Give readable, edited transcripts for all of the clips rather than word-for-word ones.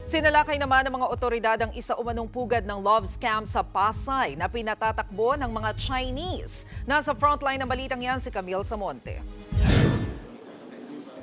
Sinalakay naman ng mga otoridad ang isa umanong pugad ng love scam sa Pasay na pinatatakbo ng mga Chinese. Nasa frontline ng balitang yan si Camille Samonte.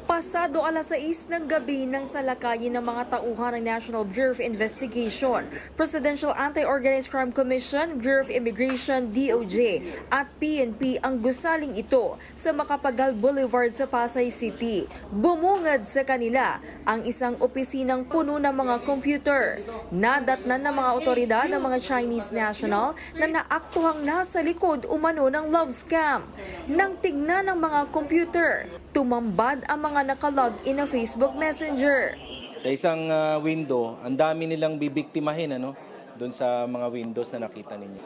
Pasado alas 6 ng gabi nang salakayin ng mga tauhan ng National Bureau of Investigation, Presidential Anti-Organized Crime Commission, Bureau of Immigration, DOJ at PNP ang gusaling ito sa Macapagal Boulevard sa Pasay City. Bumungad sa kanila ang isang opisinang puno ng mga computer. Nadatnan ng mga otoridad ng mga Chinese national na naaktuhang nasa likod umano ng love scam. Nang tignan ng mga computer, tumambad ang mga nakalog-in na Facebook Messenger. Sa isang window, ang dami nilang bibiktimahin doon sa mga windows na nakita ninyo.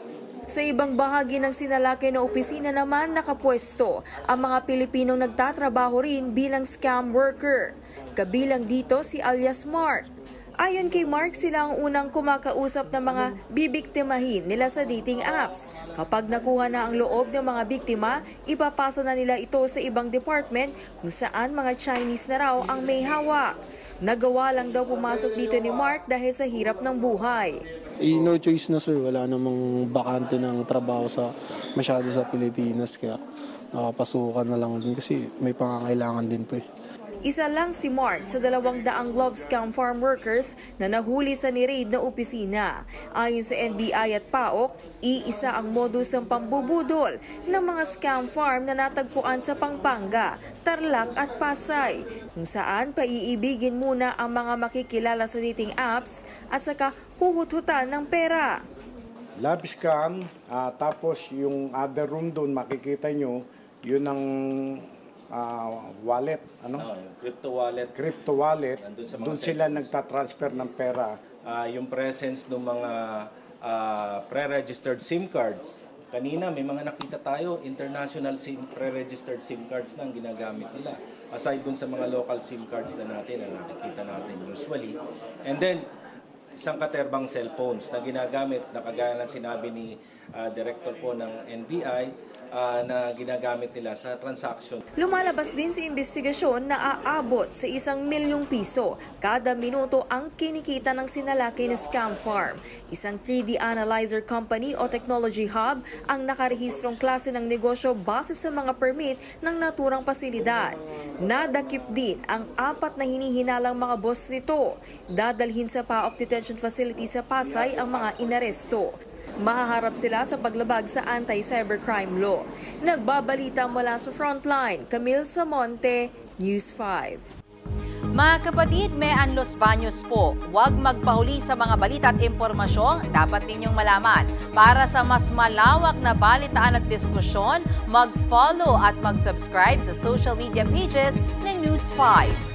Sa ibang bahagi ng sinalakay na opisina naman nakapwesto ang mga Pilipinong nagtatrabaho rin bilang scam worker. Kabilang dito si alias Mark. Ayon kay Mark, sila ang unang kumakausap ng mga bibiktimahin nila sa dating apps. Kapag nakuha na ang loob ng mga biktima, ipapasa na nila ito sa ibang department kung saan mga Chinese na raw ang may hawak. Nagawa lang daw pumasok dito ni Mark dahil sa hirap ng buhay. No choice na sir, wala namang bakante ng trabaho masyado sa Pilipinas, kaya nakapasukan na lang din kasi may pangangailangan din po eh. Isa lang si Mark sa 200 love scam farm workers na nahuli sa ni-raid na opisina. Ayon sa NBI at PAOK, iisa ang modus ng pambubudol ng mga scam farm na natagpuan sa Pampanga, Tarlac at Pasay, kung saan paiibigin muna ang mga makikilala sa dating apps at saka huhut-hutan ng pera. Love scam, tapos yung other room doon makikita nyo, yun ang wallet, crypto wallet, doon sila nagtatransfer ng pera. Yung presence ng mga pre-registered SIM cards. Kanina may mga nakita tayo, international pre-registered SIM cards na ang ginagamit nila. Aside dun sa mga local SIM cards na natin, na nakikita natin usually. And then, isang katerbang cellphones na ginagamit, na kagaya ng sinabi ni Director po ng NBI, na ginagamit nila sa transaction. Lumalabas din sa investigasyon na aabot sa 1 milyong piso kada minuto ang kinikita ng sinalakay na scam farm. Isang 3D analyzer company o technology hub ang nakarehistrong klase ng negosyo base sa mga permit ng naturang pasilidad. Nadakip din ang 4 na hinihinalang mga boss nito. Dadalhin sa PAOK Detention Facility sa Pasay ang mga inaresto. Mahaharap sila sa paglabag sa anti-cybercrime law. Nagbabalita mula sa Frontline, Camille Samonte, News 5. Mga kapatid, may Los Baños po. Huwag magpahuli sa mga balita at impormasyong dapat ninyong malaman. Para sa mas malawak na balitaan at diskusyon, mag-follow at mag-subscribe sa social media pages ng News 5.